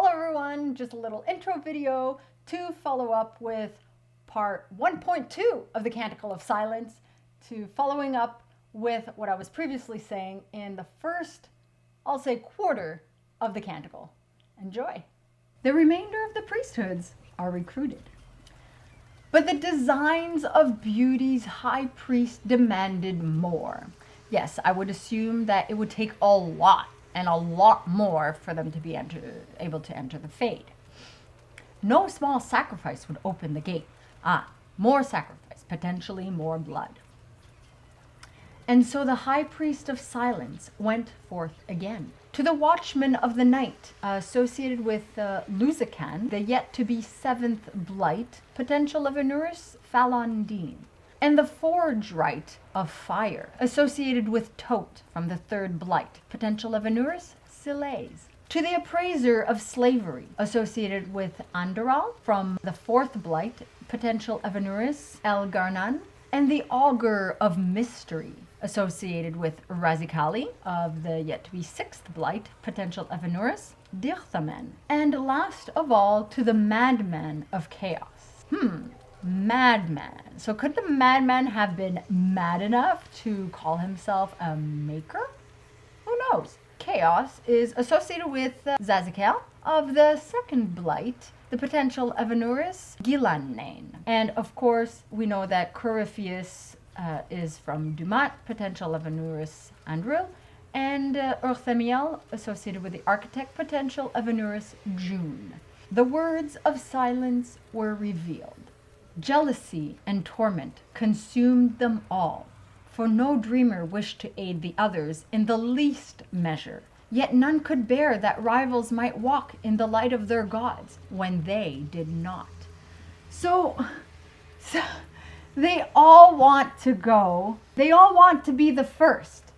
Hello everyone, just a little intro video to follow up with part 1.2 of the Canticle of Silence, to following up with what I was previously saying in the first, I'll say, quarter of the Canticle. Enjoy. The remainder of the priesthoods are recruited. But the designs of Beauty's high priest demanded more. Yes, I would assume that it would take a lot and a lot more for them to be able to enter the Fade. No small sacrifice would open the gate. More sacrifice, potentially more blood. And so the High Priest of Silence went forth again. To the Watchman of the Night, associated with Luzacan, the yet-to-be 7th Blight, potential of Anurus Falondine. And the Forge Rite of Fire, associated with Tote from the 3rd Blight, potential of Anurus Siles. To the Appraiser of Slavery, associated with Andoral from the 4th Blight, potential of Anurus El Garnan. And the Augur of Mystery, associated with Razikali of the yet-to-be 6th Blight, potential of Anurus Dirthamen. And last of all, to the Madman of Chaos. Madman. So could the madman have been mad enough to call himself a maker? Who knows? Chaos is associated with Zazikel of the 2nd Blight, the potential of Anurus Gilanane. And of course, we know that Corypheus is from Dumat, potential of Anurus Andril, and Urthemiel, associated with the Architect, potential of Anurus June. The words of silence were revealed. Jealousy and torment consumed them all, for no dreamer wished to aid the others in the least measure. Yet none could bear that rivals might walk in the light of their gods when they did not. So they all want to go. They all want to be the first,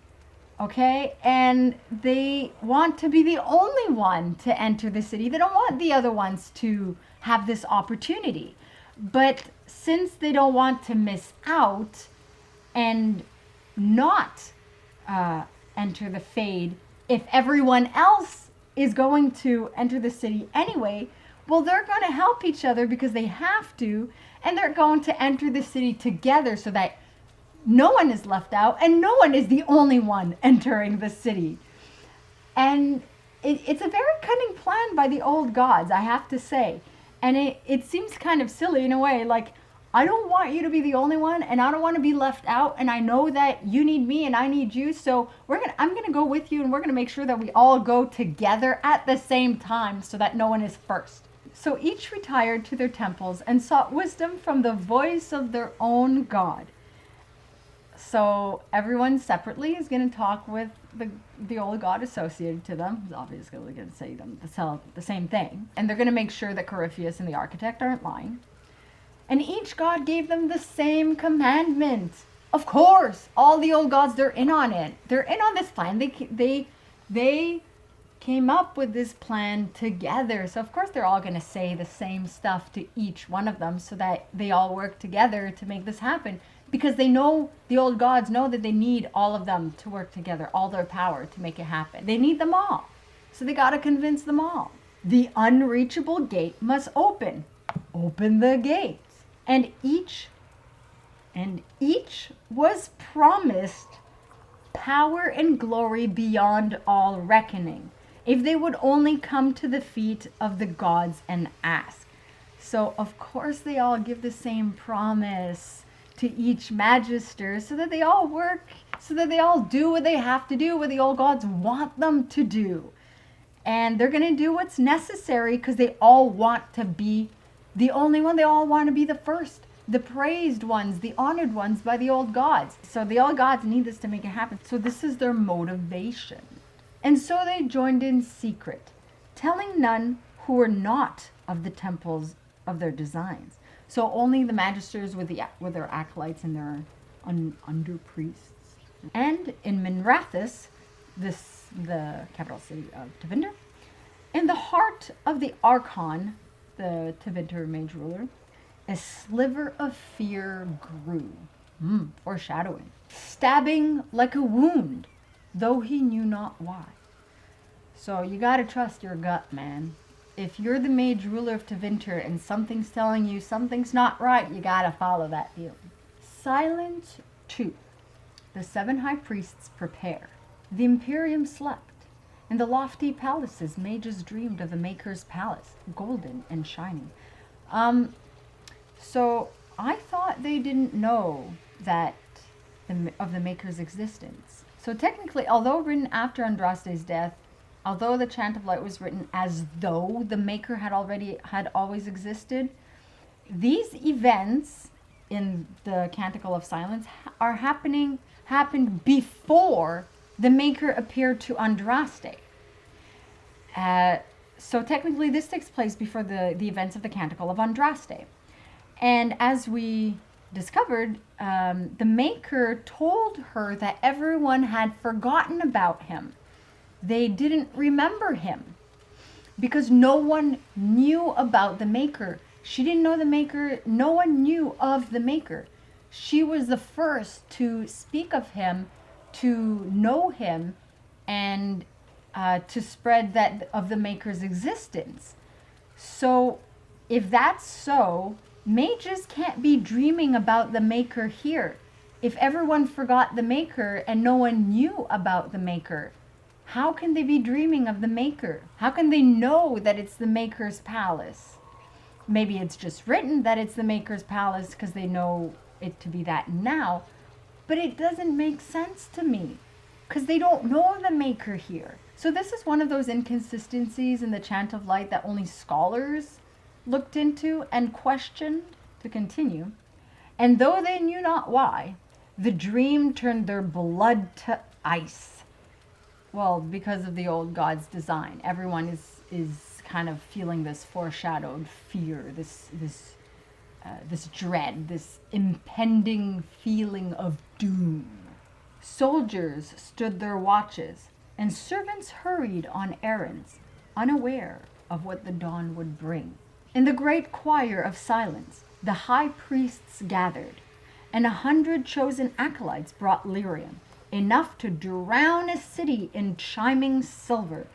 okay? And they want to be the only one to enter the city. They don't want the other ones to have this opportunity. But since they don't want to miss out and not enter the Fade, if everyone else is going to enter the city anyway, well, they're going to help each other because they have to, and they're going to enter the city together so that no one is left out and no one is the only one entering the city. And it's a very cunning plan by the old gods, I have to say. And it seems kind of silly in a way, like, I don't want you to be the only one, and I don't want to be left out, and I know that you need me and I need you, so I'm gonna go with you, and we're gonna make sure that we all go together at the same time so that no one is first. So each retired to their temples and sought wisdom from the voice of their own god. So everyone separately is going to talk with the old god associated to them. He's obviously going to say them the same thing. And they're going to make sure that Corypheus and the Architect aren't lying. And each god gave them the same commandment. Of course, all the old gods, they're in on it. They're in on this plan. They came up with this plan together. So of course they're all going to say the same stuff to each one of them so that they all work together to make this happen. Because they know, the old gods know that they need all of them to work together, all their power to make it happen. They need them all. So they got to convince them all. The unreachable gate must open. Open the gates. And each was promised power and glory beyond all reckoning, if they would only come to the feet of the gods and ask. So of course they all give the same promise to each Magister so that they all work, so that they all do what they have to do, what the old gods want them to do. And they're going to do what's necessary because they all want to be the only one. They all want to be the first, the praised ones, the honored ones by the old gods. So the old gods need this to make it happen. So this is their motivation. And so they joined in secret, telling none who were not of the temples of their designs. So only the Magisters with their acolytes and their under priests. And in Minrathus, the capital city of Tevinter, in the heart of the Archon, the Tevinter mage ruler, a sliver of fear grew, foreshadowing, stabbing like a wound, though he knew not why. So you gotta trust your gut, man. if you're the mage ruler of Tevinter and something's telling you something's not right, you gotta follow that feeling. Silent 2. The 7 high priests prepare. The Imperium slept. In the lofty palaces, mages dreamed of the Maker's palace, golden and shining. So I thought they didn't know that of the Maker's existence. So technically, although written after Andraste's death, although the Chant of Light was written as though the Maker had always existed, these events in the Canticle of Silence happened before the Maker appeared to Andraste. So technically this takes place before the events of the Canticle of Andraste. And as we discovered, the Maker told her that everyone had forgotten about him. They didn't remember him because no one knew about the Maker. She didn't know the Maker. No one knew of the Maker. She was the first to speak of him, to know him, and to spread that of the Maker's existence. So if that's so, mages can't be dreaming about the Maker here. If everyone forgot the Maker and no one knew about the Maker, how can they be dreaming of the Maker? How can they know that it's the Maker's palace? Maybe it's just written that it's the Maker's palace because they know it to be that now. But it doesn't make sense to me because they don't know the Maker here. So this is one of those inconsistencies in the Chant of Light that only scholars looked into and questioned. To continue, and though they knew not why, the dream turned their blood to ice. Well, because of the old god's design, everyone is kind of feeling this foreshadowed fear, this dread, this impending feeling of doom. Soldiers stood their watches, and servants hurried on errands, unaware of what the dawn would bring. In the great choir of silence, the high priests gathered, and 100 chosen acolytes brought lyrium, enough to drown a city in chiming silver.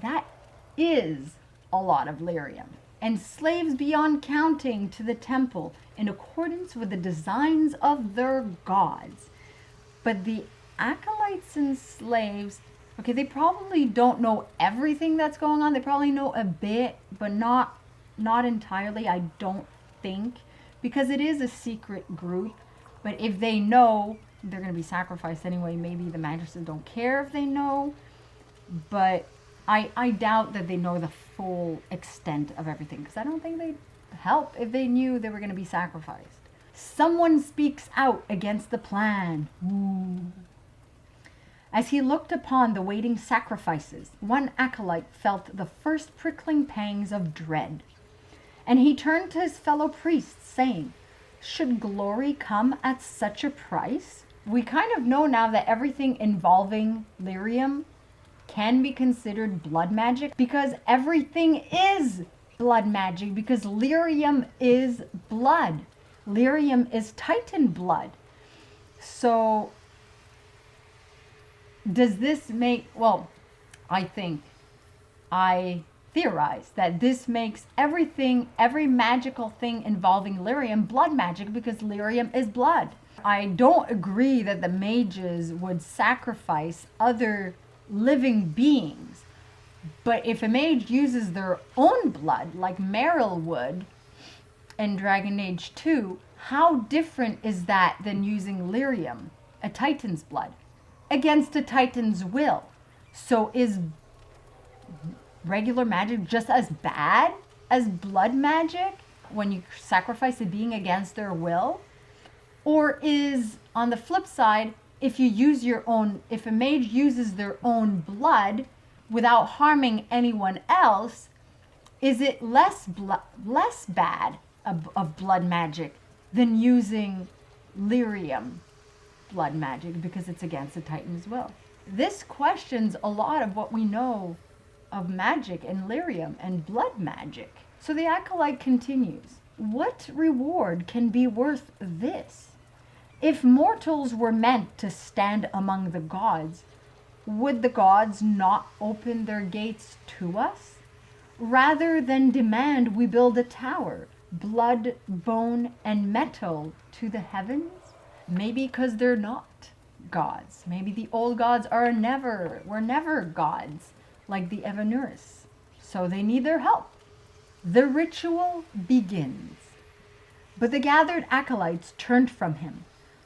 That is a lot of lyrium. And slaves beyond counting to the temple in accordance with the designs of their gods. But the acolytes and slaves, okay, they probably don't know everything that's going on. They probably know a bit, but not entirely, I don't think, because it is a secret group. But if they know, they're going to be sacrificed anyway. Maybe the Magisters don't care if they know, but I doubt that they know the full extent of everything, because I don't think they'd help if they knew they were going to be sacrificed. Someone speaks out against the plan. Ooh. As he looked upon the waiting sacrifices, one acolyte felt the first prickling pangs of dread. And he turned to his fellow priests, saying, should glory come at such a price? We kind of know now that everything involving lyrium can be considered blood magic, because everything is blood magic, because lyrium is blood. Lyrium is Titan blood. So does this make, well, I theorize that this makes every magical thing involving lyrium blood magic, because lyrium is blood. I don't agree that the mages would sacrifice other living beings, but if a mage uses their own blood, like Meryl would in Dragon Age 2, how different is that than using lyrium, a Titan's blood, against a Titan's will? So is regular magic just as bad as blood magic when you sacrifice a being against their will? Or is, on the flip side, if a mage uses their own blood without harming anyone else, is it less bad of blood magic than using lyrium blood magic because it's against the Titan's will? This questions a lot of what we know of magic and lyrium and blood magic. So the acolyte continues, what reward can be worth this? If mortals were meant to stand among the gods, would the gods not open their gates to us? Rather than demand we build a tower, blood, bone, and metal to the heavens? Maybe because they're not gods. Maybe the old gods were never gods like the Evanuris. So they need their help. The ritual begins. But the gathered acolytes turned from him,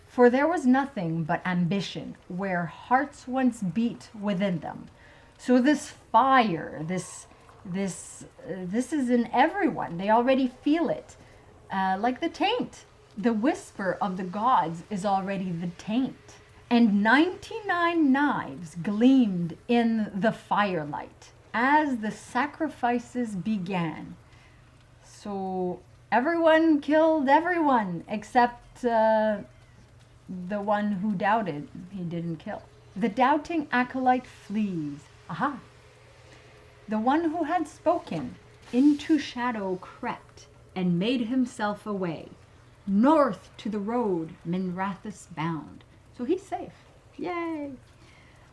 for there was nothing but ambition where hearts once beat within them. So this fire, this is in everyone. They already feel it. Like the taint. The whisper of the gods is already the taint. And 99 knives gleamed in the firelight as the sacrifices began. So everyone killed everyone except the one who doubted he didn't kill. The doubting acolyte flees. Aha! The one who had spoken into shadow crept and made himself away, north to the road Minrathus bound. So he's safe. Yay!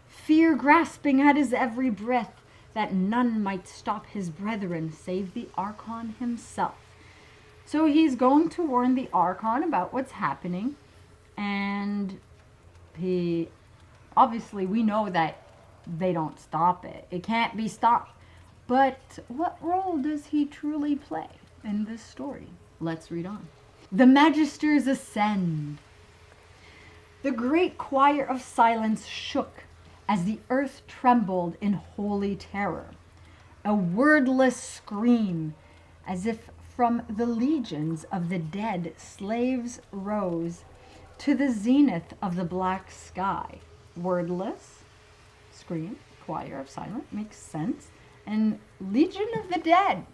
Fear grasping at his every breath, that none might stop his brethren save the Archon himself. So he's going to warn the Archon about what's happening, and obviously we know that they don't stop it. It can't be stopped. But what role does he truly play in this story? Let's read on. The Magisters ascend. The great choir of silence shook as the earth trembled in holy terror. A wordless scream, as if from the legions of the dead slaves rose to the zenith of the black sky. Wordless scream, choir of silence, makes sense. And Legion of the Dead.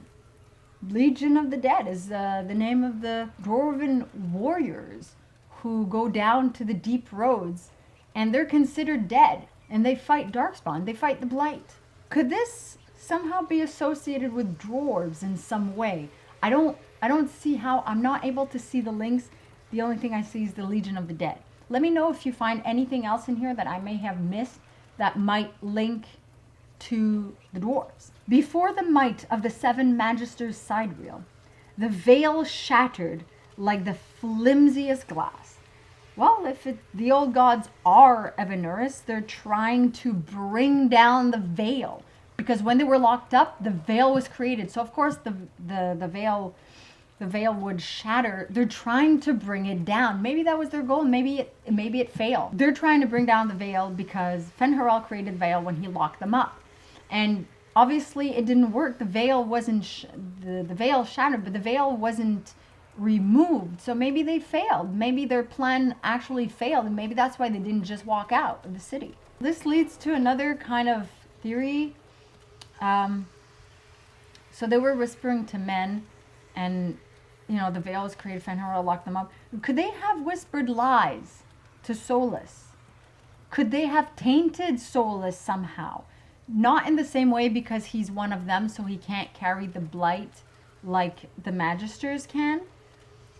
Legion of the Dead is the name of the Dwarven warriors who go down to the deep roads, and they're considered dead, and they fight Darkspawn, they fight the Blight. Could this somehow be associated with dwarves in some way? I don't see how. I'm not able to see the links. The only thing I see is the Legion of the Dead. Let me know if you find anything else in here that I may have missed that might link to the dwarves. Before the might of the 7 Magisters Sidereal, the veil shattered like the flimsiest glass. Well, if the old gods are Evanuris, they're trying to bring down the veil. Because when they were locked up, the veil was created. So of course the veil would shatter. They're trying to bring it down. Maybe that was their goal. Maybe it failed. They're trying to bring down the veil because Fen'Harel created the veil when he locked them up. And obviously it didn't work. The veil wasn't, the veil shattered, but the veil wasn't removed. So maybe they failed. Maybe their plan actually failed, and maybe that's why they didn't just walk out of the city. This leads to another kind of theory. So they were whispering to men, and the veil was created, Fen'Harel locked them up. Could they have whispered lies to Solus? Could they have tainted Solus somehow? Not in the same way, because he's one of them, so he can't carry the blight like the Magisters can.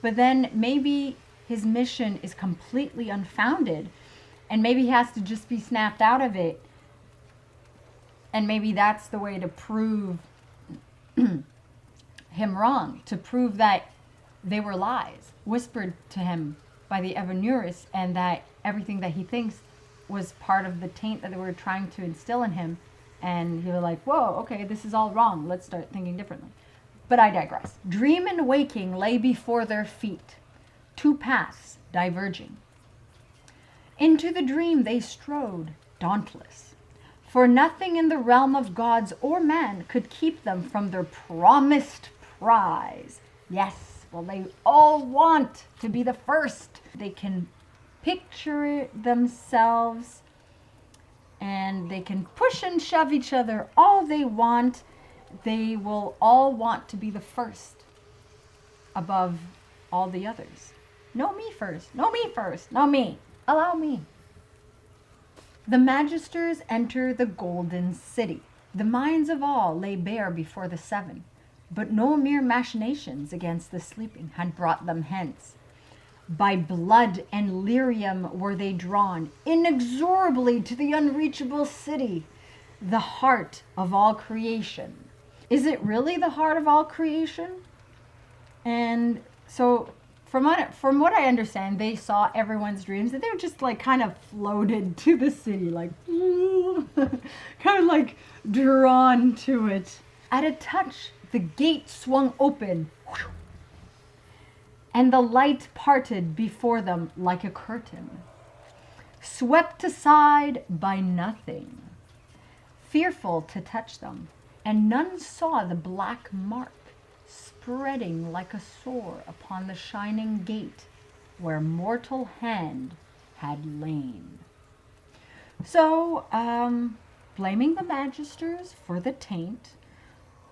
But then maybe his mission is completely unfounded, and maybe he has to just be snapped out of it. And maybe that's the way to prove him wrong, to prove that they were lies whispered to him by the Evanuris, and that everything that he thinks was part of the taint that they were trying to instill in him. And he was like, whoa, okay, this is all wrong. Let's start thinking differently. But I digress. Dream and waking lay before their feet, 2 paths diverging. Into the dream they strode, dauntless, for nothing in the realm of gods or man could keep them from their promised prize. Yes, well, they all want to be the first. They can picture it themselves, and they can push and shove each other all they want. They will all want to be the first above all the others. No, me first. No, me first. No, me. Allow me. The Magisters enter the Golden City. The minds of all lay bare before the 7, but no mere machinations against the sleeping had brought them hence. By blood and lyrium were they drawn inexorably to the unreachable city, the heart of all creation. Is it really the heart of all creation? And so from what I understand, they saw everyone's dreams, that they were just like kind of floated to the city, like kind of like drawn to it. At a touch, the gate swung open, and the light parted before them like a curtain, swept aside by nothing, fearful to touch them, and none saw the black mark spreading like a sore upon the shining gate where mortal hand had lain. So, blaming the Magisters for the taint,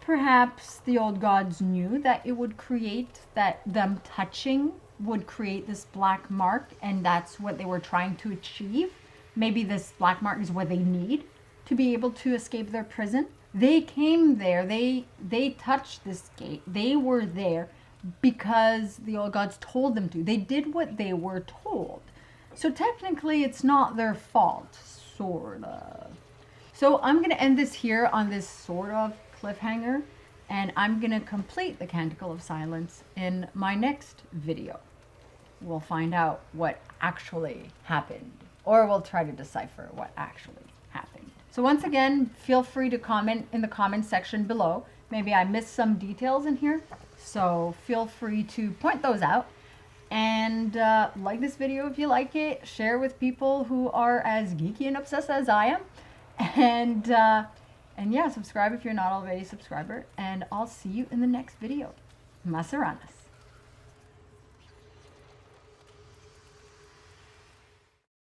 perhaps the old gods knew that it would create, that them touching would create this black mark, and that's what they were trying to achieve. Maybe this black mark is what they need to be able to escape their prison. They came there, they touched this gate. They were there because the old gods told them to. They did what they were told. So technically it's not their fault, sort of. So I'm going to end this here on this sort of cliffhanger, and I'm going to complete the Canticle of Silence in my next video. We'll find out what actually happened, or we'll try to decipher what actually happened. So once again, feel free to comment in the comment section below. Maybe I missed some details in here, so feel free to point those out. And like this video if you like it, share with people who are as geeky and obsessed as I am. And yeah, subscribe if you're not already a subscriber, and I'll see you in the next video. Masaranas.